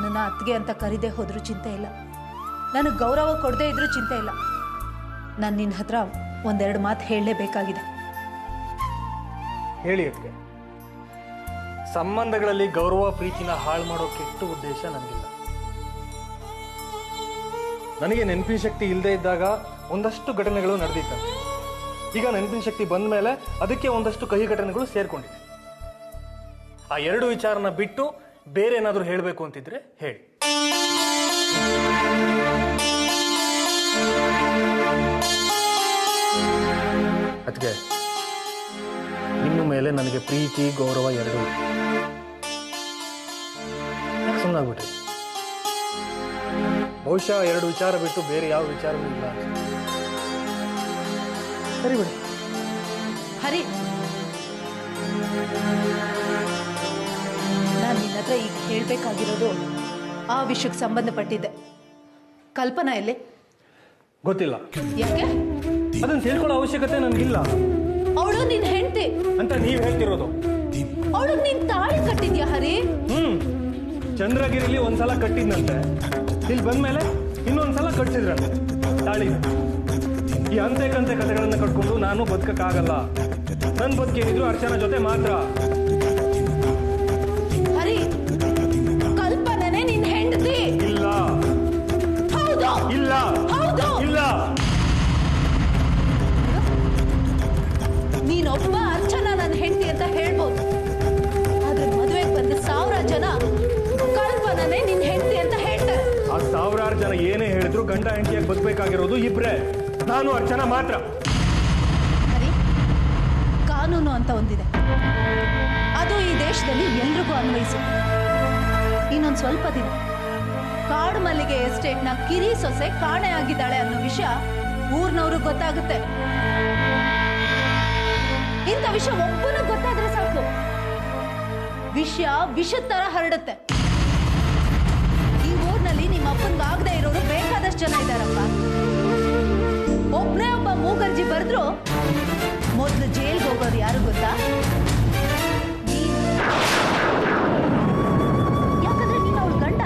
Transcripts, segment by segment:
ನನ್ನನ್ನು ಅತ್ತಿಗೆ ಅಂತ ಕರೀದೇ ಹೋದ್ರೂ ಚಿಂತೆ ಇಲ್ಲ, ನನಗೆ ಗೌರವ ಕೊಡದೇ ಇದ್ರೂ ಚಿಂತೆ ಇಲ್ಲ. ನಾನು ನಿನ್ನ ಹತ್ರ ಒಂದೆರಡು ಮಾತು ಹೇಳಲೇಬೇಕಾಗಿದೆ. ಹೇಳಿ ಅದಕ್ಕೆ. ಸಂಬಂಧಗಳಲ್ಲಿ ಗೌರವ ಪ್ರೀತಿನ ಹಾಳು ಮಾಡೋ ಕೆಟ್ಟ ಉದ್ದೇಶ ನನಗಿಲ್ಲ. ನನಗೆ ನೆನಪಿನ ಶಕ್ತಿ ಇಲ್ಲದೆ ಇದ್ದಾಗ ಒಂದಷ್ಟು ಘಟನೆಗಳು ನಡೆದಿತ್ತಂತೆ. ಈಗ ನೆನಪಿನ ಶಕ್ತಿ ಬಂದ ಮೇಲೆ ಅದಕ್ಕೆ ಒಂದಷ್ಟು ಕಹಿ ಘಟನೆಗಳು ಸೇರ್ಕೊಂಡಿದೆ. ಆ ಎರಡು ವಿಚಾರನ ಬಿಟ್ಟು ಬೇರೆ ಏನಾದರೂ ಹೇಳಬೇಕು ಅಂತಿದ್ರೆ ಹೇಳಿ. ಅದಕ್ಕೆ ಇನ್ನು ಮೇಲೆ ನನಗೆ ಪ್ರೀತಿ ಗೌರವ ಎರಡೂ ಸುಮ್ಮನಾಗ್ಬಿಟ್ರಿ. ಬಹುಶಃ ಎರಡು ವಿಚಾರ ಬಿಟ್ಟು ಬೇರೆ ಯಾವ ವಿಚಾರವೂ ಇಲ್ಲ. ಸರಿ ಬಿಡಿ. ಹರಿ, ನಾನು ನಿನ್ನ ಹತ್ರ ಈಗ ಹೇಳಬೇಕಾಗಿರೋದು ಆ ವಿಷಯಕ್ಕೆ ಸಂಬಂಧಪಟ್ಟಿದ್ದೆ. ಕಲ್ಪನಾ ಎಲ್ಲಿ? ಗೊತ್ತಿಲ್ಲ. ಯಾಕೆ? ಅದನ್ನ ತಿಳ್ಕೊಳ್ಳೋ ಅವಶ್ಯಕತೆ ನನಗಿಲ್ಲ. ಅವಳು ನಿನ್ ಹೆಂಡತಿ ಅಂತ ನೀವ್ ಹೇಳ್ತಿರೋದು. ಅವಳು ನೀನ್ ತಾಳಿ ಕಟ್ಟಿದ್ಯಾ ಹರಿ? ಚಂದ್ರಗಿರಿಲಿ ಒಂದ್ಸಲ ಕಟ್ಟಿದ್ನಂತೆ, ಇಲ್ಲಿ ಬಂದ್ಮೇಲೆ ಇನ್ನೊಂದ್ಸಲ ಕಟ್ಸಿದ್ರಂತೆ ತಾಳಿ. ಈ ಅಂತೆ ಕಂತೆ ಕಥೆಗಳನ್ನ ಕಟ್ಕೊಂಡು ನಾನು ಬದುಕಕ್ಕಾಗಲ್ಲ. ನನ್ ಬದುಕೇನಿದ್ರು ಅರ್ಚನಾ ಜೊತೆ ಮಾತ್ರ. ಹರಿ, ಕಲ್ಪನೆ ನಿನ್ ಹೆಂಡತಿ? ಇಲ್ಲ. ಹೌದು. ಇಲ್ಲ. ಹೌದು. ಇಲ್ಲ. ನೀನೊಬ್ಬ ಅರ್ಚನಾ ನನ್ನ ಹೆಂಡತಿ ಅಂತ ಹೇಳ್ಬೋದು, ಆದ್ರೆ ಮದುವೆಗೆ ಬಂದ 1000 ಜನ ಕಲ್ಪನೆ ನಿನ್ ಹೆಂಡತಿ ಅಂತ ಹೇಳ್ತಾರೆ. ಆ 1000 ಜನ ಏನೇ ಹೇಳಿದ್ರು ಗಂಡ ಹೆಂಡತಿಯಾಗಿ ಬದುಕಬೇಕಾಗಿರೋದು ಇಬ್ರೇ, ನಾನು ಅರ್ಚನಾ ಮಾತ್ರ. ಹರಿ, ಕಾನೂನು ಅಂತ ಒಂದಿದೆ, ಅದು ಈ ದೇಶದಲ್ಲಿ ಎಲ್ರಿಗೂ ಅನ್ವಯಿಸುತ್ತೆ. ಇನ್ನೊಂದು ಸ್ವಲ್ಪ ದಿನ ಕಾಡು ಮಲ್ಲಿಗೆ ಎಸ್ಟೇಟ್ನ ಕಿರಿ ಸೊಸೆ ಕಾಣೆ ಆಗಿದ್ದಾಳೆ ಅನ್ನೋ ವಿಷಯ ಊರ್ನವ್ರಿಗೆ ಗೊತ್ತಾಗುತ್ತೆ. ಇಂಥ ವಿಷಯ ಒಬ್ಬನಿಗೆ ಗೊತ್ತಾದ್ರೆ ಸಾಕು, ವಿಷಯ ವಿಷದ ತರ ಹರಡುತ್ತೆ. ಈ ಊರ್ನಲ್ಲಿ ನಿಮ್ಮ ಅಪ್ಪನ್ಗಾಗದೆ ಇರೋರು ಬೇಕಾದಷ್ಟು ಜನ ಇದ್ದಾರಪ್ಪ. ಒಬ್ಬನೇ ಒಬ್ಬ ಮೂಗರ್ಜಿ ಬರೆದ್ರು ಮೊದಲು ಜೈಲ್ಗೆ ಹೋಗೋರು ಯಾರು ಗೊತ್ತಾ? ಯಾಕಂದ್ರೆ ನೀನು ಅವಳ ಗಂಡ.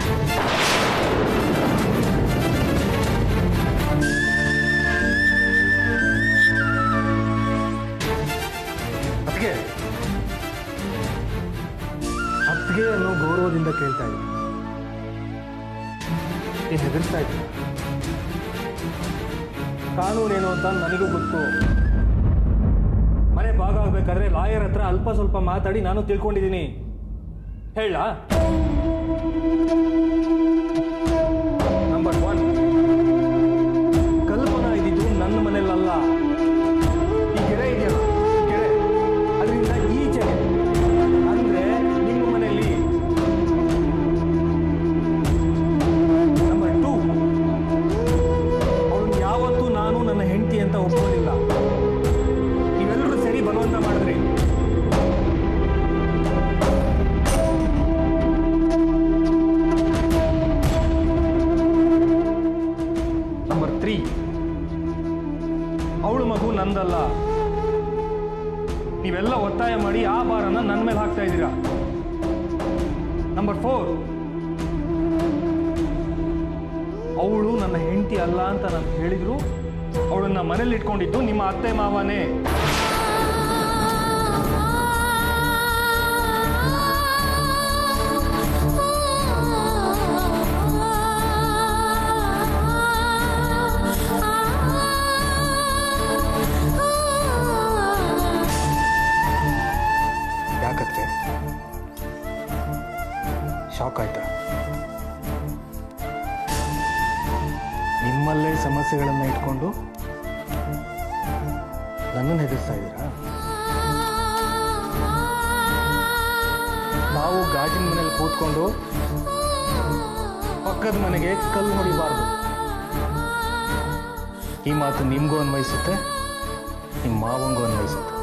ಅತ್ತಿಗೆ ಅನ್ನೋ ಗೌರವದಿಂದ ಕೇಳ್ತಾ ಇದ್ದೀನಿ. ನೀನು ಹೆದರ್ಸ್ತಾ ಇದ್ದೀನಿ. ಕಾನೂನೇನು ಅಂತ ನನಗೂ ಗೊತ್ತು. ಮನೆ ಭಾಗ ಆಗ್ಬೇಕಾದ್ರೆ ಲಾಯರ್ ಹತ್ರ ಅಲ್ಪ ಸ್ವಲ್ಪ ಮಾತಾಡಿ ನಾನು ತಿಳ್ಕೊಂಡಿದ್ದೀನಿ. ಹೇಳ ನಂಬರ್ 1, ಕಲ್ಪನಾ ಇದ್ದಿದ್ದು ನನ್ನ ಮನೆಯಲ್ಲ. ಈ ಗೆರೆ ಇದೆಯಲ್ಲ, ಗೆರೆ ಅದರಿಂದ ಈಚೆಗೆ, ಅಂದ್ರೆ ನಿಮ್ಮ ಮನೆಯಲ್ಲಿ. ನಂಬರ್ 2, ಅವಳು ಯಾವತ್ತೂ ನಾನು ನನ್ನ ಹೆಂಡತಿ ಅಂತ ಒಪ್ಪೋದಿಲ್ಲ. ನೀವೆಲ್ಲರೂ ಸರಿ ಬಲವಂತ ಮಾಡಿದ್ರಿ. ನಂಬರ್ 3, ಅವಳು ಮಗು ನಂದಲ್ಲ. ನೀವೆಲ್ಲ ಒತ್ತಾಯ ಮಾಡಿ ಆ ಭಾರನ ನನ್ನ ಮೇಲೆ ಹಾಕ್ತಾ ಇದ್ದೀರಾ. ನಂಬರ್ 4, ಅವಳು ನನ್ನ ಹೆಂಡತಿ ಅಲ್ಲ ಅಂತ ನಾನು ಹೇಳಿದ್ರು ಅವಳನ್ನ ಮನೇಲಿ ಇಟ್ಕೊಂಡಿದ್ದು ನಿಮ್ಮ ಅತ್ತೆ ಮಾವನೇ. ಯಾಕತ್ತೆ ಶಾಕ್ ಆಯ್ತಾ? ನಿಮ್ಮಲ್ಲೇ ಸಮಸ್ಯೆಗಳನ್ನ ಇಟ್ಕೊಂಡು ನನ್ನನ್ನು ಹೆದರ್ಸ್ತಾ ಇದ್ದೀರಾ? ನಾವು ಗಾಜಿನ ಮನೇಲಿ ಕೂತ್ಕೊಂಡು ಪಕ್ಕದ ಮನೆಗೆ ಕಲ್ಲು ಹೊಡಿಬಾರ್ದು. ಈ ಮಾತು ನಿಮ್ಗೂ ಅನ್ವಯಿಸುತ್ತೆ, ನಿಮ್ಮ ಮಾವಂಗೂ ಅನ್ವಯಿಸುತ್ತೆ.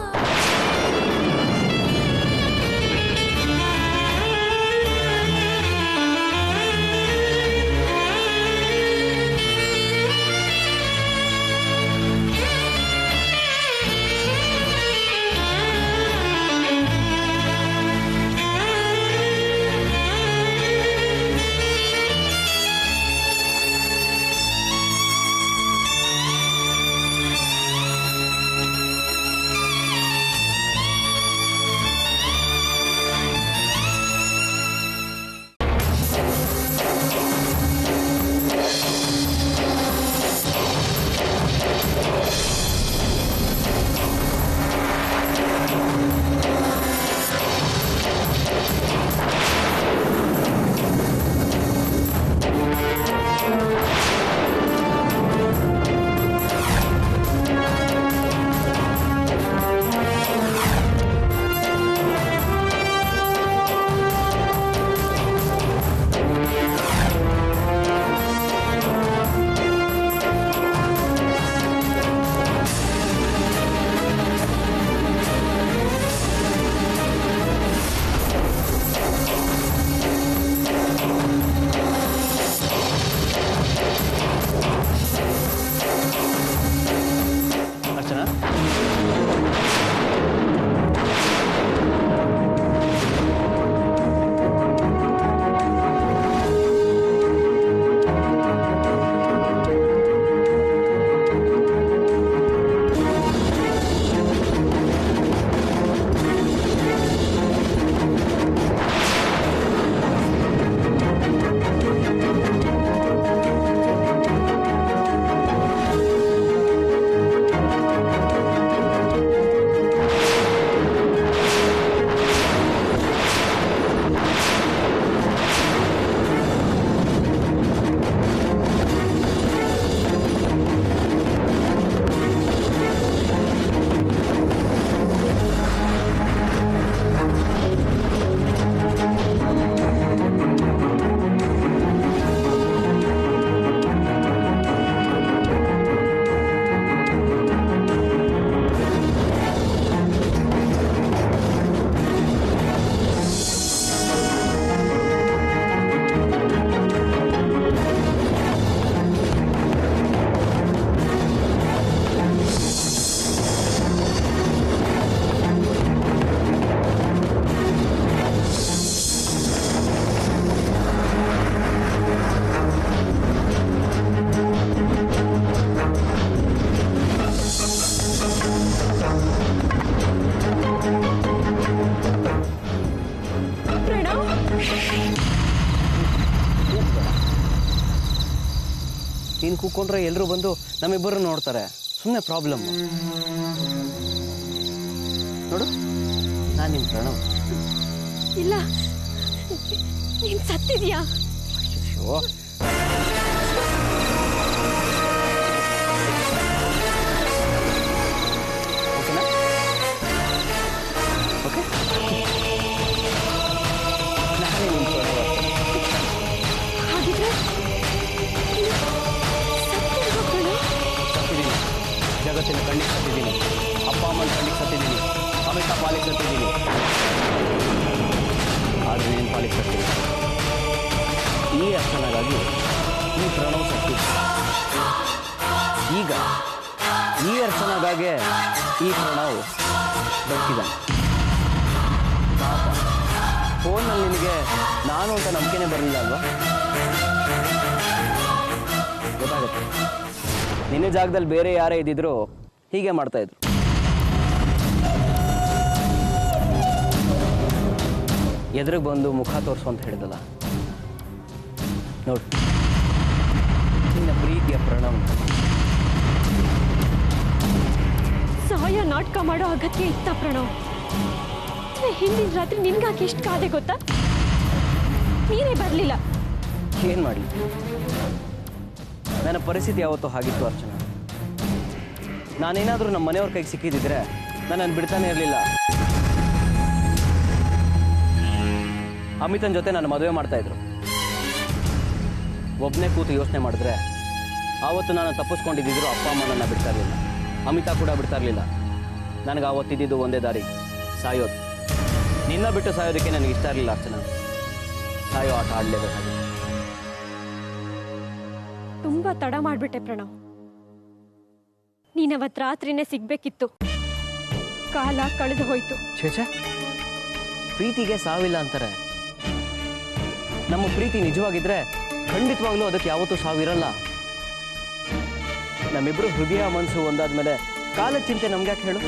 ನೀನು ಕೂತ್ಕೊಂಡ್ರೆ ಎಲ್ಲರೂ ಬಂದು ನಮ್ಮಿಬ್ಬರು ನೋಡ್ತಾರೆ, ಸುಮ್ಮನೆ ಪ್ರಾಬ್ಲಮ್. ನೋಡು, ನಾನು ನಿಮ್ಮ ಪ್ರಣವ್. ಇಲ್ಲ, ನೀನ್ ಸತ್ತಿದ್ಯಾ? ಅಯ್ಯೋ, ಓಕೆ, ನಾನೇ ನಿಮ್ಮ ಪ್ರಣವ್. ಹಾಗಿದ್ರೆ ಸತ್ತಿದ್ದೀನಿ, ಜಗತ್ತಿನ ಕಣ್ಣಿಗೆ ಸತ್ತಿದ್ದೀನಿ, ಅಪ್ಪ ಅಮ್ಮನ ಕಣ್ಣಿಗೆ ಸತ್ತಿದ್ದೀನಿ, ಅಮಿತಾ ಪಾಲಿಗೆ ಸತ್ತಿದ್ದೀನಿ, ಆದರೆ ನೀನು ಪಾಲಿಗೆ ಸತ್ತಿದ್ದೀನಿ. ಈ ಅರ್ಚನಾಗಾಗಿ ಈ ಪ್ರಣವ್ ಸತ್ತಿದ್ದ. ಈಗ ಈ ಅರ್ಚನಾಗಾಗೆ ಈ ಪ್ರಣವ್ ಬದುಕಿದ್ದಾನೆ. ಪಾಪ, ಫೋನಲ್ಲಿ ನಿನಗೆ ನಾನು ಅಂತ ನಂಬಿಕೆನೇ ಬರಲಿಲ್ಲ ಅಲ್ವಾ? ಗೊತ್ತಾಗುತ್ತೆ, ನಿನ್ನ ಜಾಗದಲ್ಲಿ ಬೇರೆ ಯಾರೇ ಇದ್ದಿದ್ರು ಹೀಗೆ ಮಾಡ್ತಾ ಇದ್ರು. ಎದುರಿಗೆ ಬಂದು ಮುಖ ತೋರಿಸು ಅಂತ ಹೇಳಿದಲ್ಲ, ನೋಡು, ನಿನ್ನ ಪ್ರೀತಿಯ ಪ್ರಣವ್. ಸಹಾಯ ನಾಟಕ ಮಾಡೋ ಅಗತ್ಯ ಇತ್ತ ಪ್ರಣವ್? ಹಿಂದಿನ ರಾತ್ರಿ ನಿನ್ಗಾಕೆ ಎಷ್ಟು ಕಾದೆ ಗೊತ್ತಾ? ನೀನೇ ಬರಲಿಲ್ಲ. ಏನು ಮಾಡಲಿ, ನನ್ನ ಪರಿಸ್ಥಿತಿ ಯಾವತ್ತೂ ಹಾಗಿತ್ತು ಅರ್ಚನಾ. ನಾನೇನಾದರೂ ನಮ್ಮ ಮನೆಯವ್ರ ಕೈಗೆ ಸಿಕ್ಕಿದ್ದಿದ್ರೆ ನನ್ನನ್ನು ಬಿಡ್ತಾನೆ ಇರಲಿಲ್ಲ. ಅಮಿತನ ಜೊತೆ ನಾನು ಮದುವೆ ಮಾಡ್ತಾಯಿದ್ರು. ಒಬ್ಬನೇ ಕೂತು ಯೋಚನೆ ಮಾಡಿದ್ರೆ ಆವತ್ತು ನಾನು ತಪ್ಪಿಸ್ಕೊಂಡಿದ್ದಿದ್ರು ಅಪ್ಪ ಅಮ್ಮ ನನ್ನ ಬಿಡ್ತಾ ಇರಲಿಲ್ಲ, ಅಮಿತಾ ಕೂಡ ಬಿಡ್ತಾ ಇರಲಿಲ್ಲ. ನನಗೆ ಆವತ್ತಿದ್ದು ಒಂದೇ ದಾರಿ, ಸಾಯೋದು. ನಿನ್ನ ಬಿಟ್ಟು ಸಾಯೋದಕ್ಕೆ ನನಗೆ ಇಷ್ಟ ಇರಲಿಲ್ಲ ಅರ್ಚನಾ. ಸಾಯೋ ಆಟ ಆಡಲೇಬೇಕಾಗಿತ್ತು. ತುಂಬಾ ತಡ ಮಾಡ್ಬಿಟ್ಟೆ ಪ್ರಣವ್. ನೀನವತ್ತು ರಾತ್ರಿನೇ ಸಿಗ್ಬೇಕಿತ್ತು. ಕಾಲ ಕಳೆದು ಹೋಯ್ತು. ಛೇಛ, ಪ್ರೀತಿಗೆ ಸಾವಿಲ್ಲ ಅಂತಾರೆ. ನಮ್ಮ ಪ್ರೀತಿ ನಿಜವಾಗಿದ್ರೆ ಖಂಡಿತವಾಗ್ಲೂ ಅದಕ್ಕೆ ಯಾವತ್ತೂ ಸಾವಿರಲ್ಲ. ನಮ್ಮಿಬ್ರು ಹೃದಯ ಮನಸ್ಸು ಒಂದಾದ್ಮೇಲೆ ಕಾಲದ ಚಿಂತೆ ನಮ್ಗೆ ಯಾಕೆ ಹೇಳು?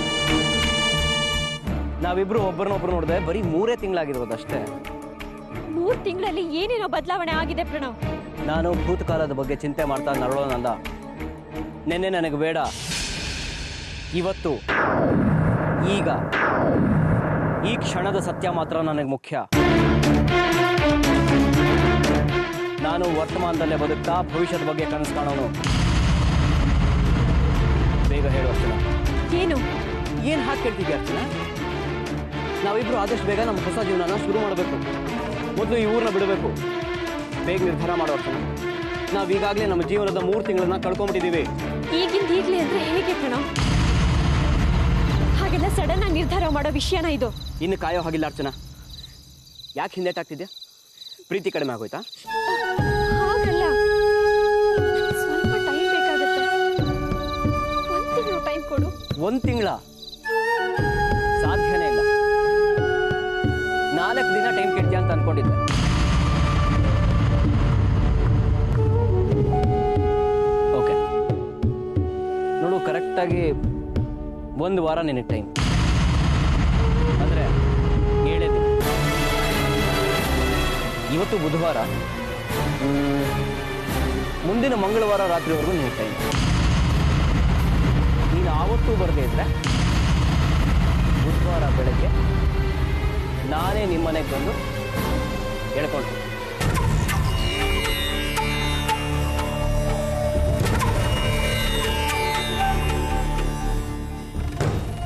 ನಾವಿಬ್ರು ಒಬ್ಬರನ್ನೊಬ್ರು ನೋಡಿದೆ ಬರೀ 3 ತಿಂಗಳಾಗಿರೋದಷ್ಟೇ. 3 ತಿಂಗಳಲ್ಲಿ ಏನೇನೋ ಬದಲಾವಣೆ ಆಗಿದೆ ಪ್ರಣವ್. ನಾನು ಭೂತಕಾಲದ ಬಗ್ಗೆ ಚಿಂತೆ ಮಾಡ್ತಾ ನರಳೋನಲ್ಲ. ನೆನ್ನೆ ನನಗೆ ಬೇಡ, ಇವತ್ತು, ಈಗ, ಈ ಕ್ಷಣದ ಸತ್ಯ ಮಾತ್ರ ನನಗೆ ಮುಖ್ಯ. ನಾನು ವರ್ತಮಾನದಲ್ಲೇ ಬದುಕ್ತಾ ಭವಿಷ್ಯದ ಬಗ್ಗೆ ಕನಸು ಕಾಣೋನು. ಬೇಗ ಹೇಳು ಅರ್ಚನಾ. ಏನು ಹಾಕಿ ಕೇಳ್ತಿದ್ಯಾ ಅರ್ಚನಾ? ನಾವಿಬ್ರು ಆದಷ್ಟು ಬೇಗ ನಮ್ಮ ಹೊಸ ಜೀವನನ ಶುರು ಮಾಡಬೇಕು. ಮೊದಲು ಈ ಊರನ್ನ ಬಿಡಬೇಕು. ಬೇಗ ನಿರ್ಧಾರ ಮಾಡೋ ಅರ್ಚನಾ. ನಾವೀಗಾಗಲೇ ನಮ್ಮ ಜೀವನದ 3 ತಿಂಗಳನ್ನ ಕಳ್ಕೊಂಡ್ಬಿಟ್ಟಿದ್ದೀವಿ. ಈಗ್ಲೇ ಅಂದ್ರೆ ಹೇಗೆ ಪ್ರಣವ್? ಹಾಗೆಲ್ಲ ಸಡನ್ ಆಗಿ ನಿರ್ಧಾರ ಮಾಡೋ ವಿಷಯನ ಇದು? ಇನ್ನು ಕಾಯೋ ಹಾಗಿಲ್ಲ ಅರ್ಚನಾ. ಯಾಕೆ ಹಿಂದೇಟಾಗ್ತಿದ್ಯಾ? ಪ್ರೀತಿ ಕಡಿಮೆ ಆಗೋಯ್ತಾ? ಹಾಗಲ್ಲ, ಸ್ವಲ್ಪ ಟೈಮ್ ಬೇಕಾಗುತ್ತೆ. 1 ತಿಂಗಳು ಟೈಮ್ ಕೊಡು. 1 ತಿಂಗಳ ಸಾಧ್ಯನೇ ಇಲ್ಲ. 4 ದಿನ ಟೈಮ್ ಕೇಳ್ತೀಯ ಅಂತ ಅನ್ಕೊಂಡಿದ್ದೆ. ಓಕೆ ನೋಡು, ಕರೆಕ್ಟಾಗಿ 1 ವಾರ ನಿನಗೆ ಟೈಮ್. ಅಂದರೆ 7 ದಿನ. ಇವತ್ತು ಬುಧವಾರ, ಮುಂದಿನ ಮಂಗಳವಾರ ರಾತ್ರಿವರೆಗೂ ನಿನಗೆ ಟೈಮ್. ನೀನು ಆವತ್ತೂ ಬರದೇ ಇದ್ರೆ ಬುಧವಾರ ಬೆಳಗ್ಗೆ ನಾನೇ ನಿಮ್ಮನೆಗೆ ಬಂದು ಹೇಳ್ಕೊಂಡು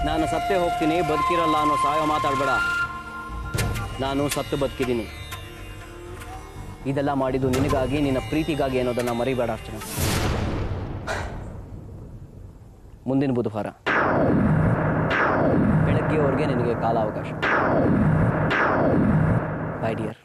ನಾನು ಸತ್ತೇ ಹೋಗ್ತೀನಿ, ಬದುಕಿರಲ್ಲ ಅನ್ನೋ ಸಹಾಯ ಮಾತಾಡಬೇಡ. ನಾನು ಸತ್ತು ಬದುಕಿದ್ದೀನಿ. ಇದೆಲ್ಲ ಮಾಡಿದ್ದು ನಿನಗಾಗಿ, ನಿನ್ನ ಪ್ರೀತಿಗಾಗಿ ಅನ್ನೋದನ್ನು ಮರಿಬೇಡ ಅರ್ಚನಾ. ಮುಂದಿನ ಬುಧವಾರ ಬೆಳಗ್ಗೆವರೆಗೆ ನಿನಗೆ ಕಾಲಾವಕಾಶ. By dear.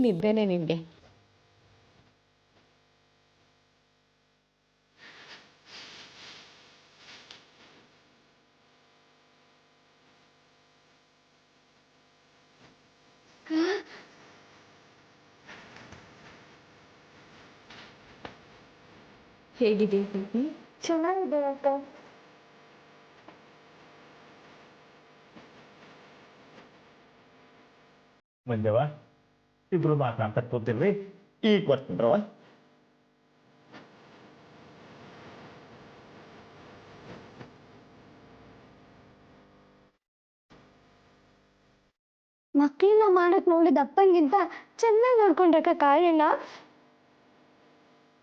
ನಿದ್ದೆನೆ ನಿನ್ಗೆ. ಹೇಗಿದೆ ಚೆನ್ನಾಗಿದೆ ಅಕ್ಕ. ಮಂಜವ ಇಬ್ರು ಮಾತನಾಡ್ತಾ ಕೂತಿರ್ರಿ, ಈಗ ಬರ್ತೀನ್ರವ. ಮಕ್ಕಳನ್ನ ಮಾಡಕ್ ನೋಡಿದ ಅಪ್ಪಂಗಿಂತ ಚೆನ್ನಾಗಿ ನೋಡ್ಕೊಂಡ್ರಕ್ಕ ಕಾಯಣ್ಣ.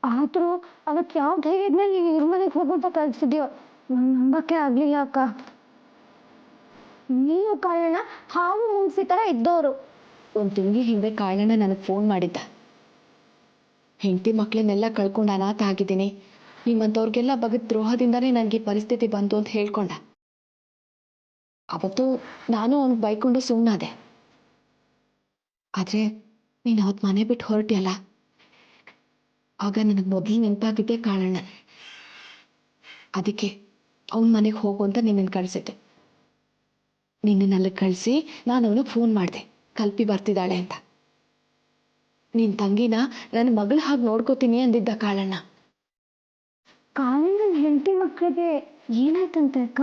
ಆದ್ರೂ ಅವತ್ತು ಯಾವ ಧೈರ್ಯದ್ಮೇಲೆ ನೀನು ನಿರ್ಮನೆಗೆ ಹೋಗುವಂತ ಕಳ್ಸಿದ್ಯೋ ನಂಬಕ್ಕೆ ಆಗ್ಲಿಲ್ಲ ಅಕ್ಕ. ನೀವು ಕಾಯಣ್ಣ ಹಾವು ಮುಂಗ್ಸಿ ತರ ಇದ್ದವರು. ಒಂದು ತಿಂಗಳ ಹಿಂದೆ ಕಾಯಣ್ಣ ನನಗೆ ಫೋನ್ ಮಾಡಿದ್ದ. ಹೆಂಡತಿ ಮಕ್ಕಳನ್ನೆಲ್ಲ ಕಳ್ಕೊಂಡು ಅನಾಥ ಆಗಿದ್ದೀನಿ, ನಿಮ್ಮಂಥವ್ರಿಗೆಲ್ಲ ಬಗೆದ ದ್ರೋಹದಿಂದನೇ ನನಗೆ ಪರಿಸ್ಥಿತಿ ಬಂತು ಅಂತ ಹೇಳ್ಕೊಂಡ. ಅವತ್ತು ನಾನು ಅವ್ನಿಗೆ ಬೈಕೊಂಡು ಸುಮ್ಮನಾದೆ. ಆದರೆ ನೀನು ಅವತ್ತು ಮನೆ ಬಿಟ್ಟು ಹೊರಟಿಯಲ್ಲ, ಆಗ ನನಗೆ ಮೊದಲು ನೆನಪಾಗಿದ್ದೆ ಕಾಳಣ್ಣ. ಅದಕ್ಕೆ ಅವನ ಮನೆಗೆ ಹೋಗು ಅಂತ ನಿನ್ನನ್ನು ಕಳಿಸಿದ್ದೆ. ನಿನ್ನನ್ನಲ್ಲಿ ಕಳಿಸಿ ನಾನು ಅವನಿಗೆ ಫೋನ್ ಮಾಡಿದೆ, ಕಲ್ಪಿ ಬರ್ತಿದ್ದಾಳೆ ಅಂತ. ನಿನ್ನ ತಂಗಿನ ನನ್ನ ಮಗಳ ಹಾಗೆ ನೋಡ್ಕೋತೀನಿ ಅಂದಿದ್ದ ಕಾಳಣ್ಣ. ಕಾಳಣ್ಣನ ಹೆಂಡತಿ ಮಕ್ಕಳಿಗೆ ಏನಾಯ್ತಂತೆ ಅಕ್ಕ?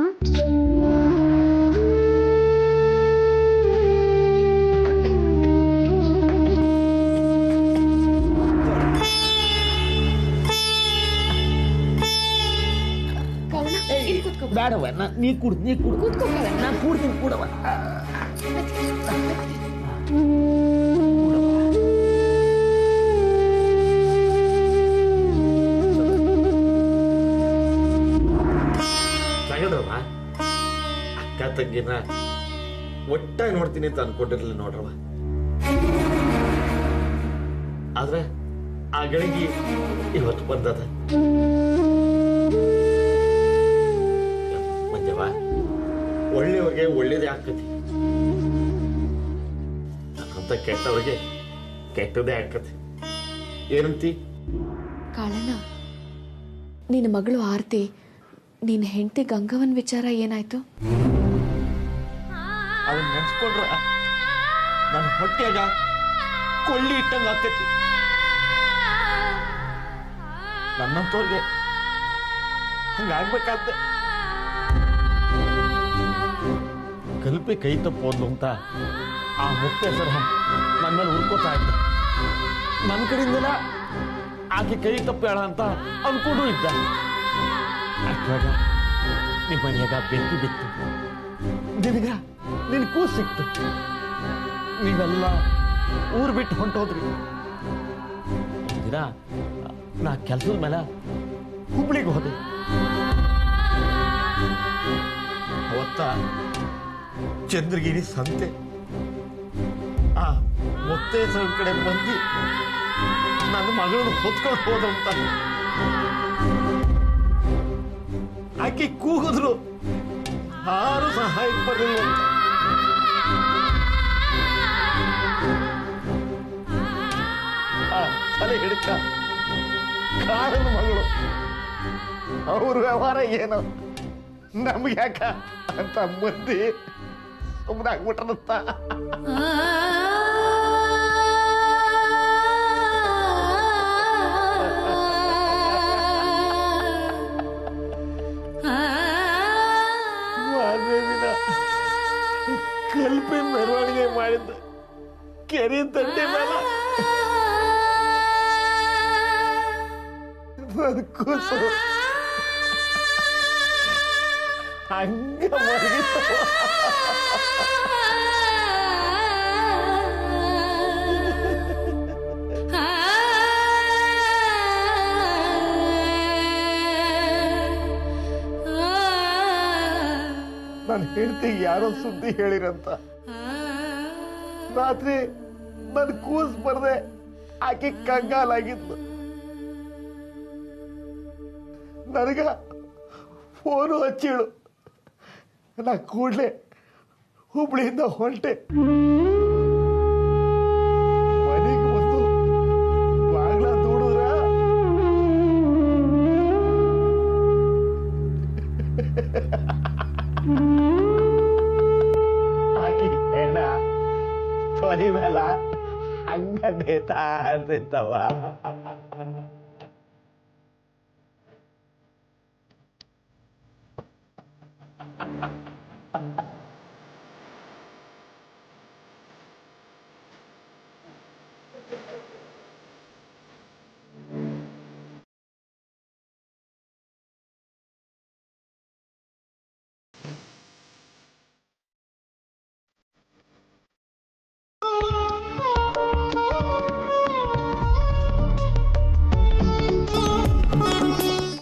ಬೇಡವ, ನೀ ಕುಡ್ದು ನಾ ಕೂಡ್ತೀನಿ ಕೂಡವ. ಅಕ್ಕ ತಂಗಿನ ಒಟ್ಟಾಗಿ ನೋಡ್ತೀನಿ ಅಂತ ಅನ್ಕೊಂಡಿರ್ಲಿಲ್ಲ ನೋಡ್ರವ. ಆದ್ರೆ ಆ ಗಳಿಗೆ ಇವತ್ತು ಬಂದದ. ಮಂಜವ, ಒಳ್ಳೆಯವ್ರಿಗೆ ಒಳ್ಳೇದೇ ಆಕತಿ, ಅಂತ ಕೆಟ್ಟವ್ರಿಗೆ ಕೆಟ್ಟದೇ ಆಕತಿ. ಏನಂತಿ? ಕಾಳಣ್ಣ, ನಿನ್ನ ಮಗಳು ಆರ್ತಿ, ನಿನ್ನ ಹೆಂಡತಿ ಗಂಗವನ್ ವಿಚಾರ ಏನಾಯ್ತು? ಅದನ್ನ ನೆನ್ಸ್ಕೊಂಡ್ರ ನನ್ನ ಹೊಟ್ಟೆಗ ಕೊಳ್ಳಿ ಇಟ್ಟಂಗ ಆಕತಿ. ನನ್ನಂತವ್ರಿಗೆ ಹಂಗಾಗ್ಬೇಕಾದ ಕಲ್ಪಿ ಕೈ ತಪ್ಪೋದ್ಲು ಅಂತ ಆ ಮುಕ್ತ ಸರ ನನ್ನ ಮೇಲೆ ಹುಡ್ಕೋತಾ ಇದ್ದ. ನನ್ನ ಕಡೆಯಿಂದಲ ಆಕೆ ಕೈ ತಪ್ಪೇಳ ಅಂತ ಅನ್ಕೊಂಡು ಇದ್ದ. ಅಷ್ಟಾಗ ನಿಮ್ಮ ಮನೆಯಾಗ ಬೆಂಕಿ ಬಿತ್ತು, ನಿನಗ ನಿನ್ ಕೂಸು ಸಿಕ್ತು. ನೀವೆಲ್ಲ ಊರು ಬಿಟ್ಟು ಹೊಂಟೋದ್ರಿ. ದಿನ ನಾ ಕೆಲಸದ ಮೇಲೆ ಹುಬ್ಳಿಗೆ ಹೋದೆ. ಅವತ್ತ ಚಂದ್ರಗಿರಿ ಸಂತೆ ಆ ಮುತ್ತೇಶ್ವರ ಕಡೆ ಬಂದು ನನ್ನ ಮಗಳನ್ನು ಹೊತ್ಕೊಂಡು ಹೋದಂತ ಆಕೆ ಕೂಗಿದ್ರು, ಯಾರು ಸಹಾಯಕ್ಕೆ ಬರಲಿಲ್ಲ ಅಂತ. ತಲೆ ಹಿಡ್ಕ ಕಾರಣ ಮಗಳು ಅವ್ರ ವ್ಯವಹಾರ ಏನೋ ನಮ್ಗೆ ಯಾಕ ಅಂತ ಮಂದಿ ಸುಮ್ಮನೆ ಆಗ್ಬಿಟ್ರಂತ. ಕಲ್ಪಿ ಮೆರವಣಿಗೆ ಮಾಡಿದ್ದ ಕೆರೆ ತಂಡೆ ಮೇಲೆ ಕೂಸು ಹಂಗ ಮಲಗಿತ್ತು. ನನ್ನ ಹೆಂಡತಿಗೆ ಯಾರೋ ಸುದ್ದಿ ಹೇಳಿರಂತ. ರಾತ್ರಿ ನನ್ ಕೂಸ್ ಬರ್ದೆ ಆಕೆ ಕಂಗಾಲಾಗಿದ್ಲು. ನನಗ ಫೋನು ಹಚ್ಚಿಳು. ನಾ ಕೂಡ್ಲೆ ಹುಬ್ಳಿಯಿಂದ ಹೊಂಟೆ. ಮನೆಗೆ ಒಲಿ ಮೇಲ ಹಂಗ ನೇತಾ ಅಂತಿತ್ತವ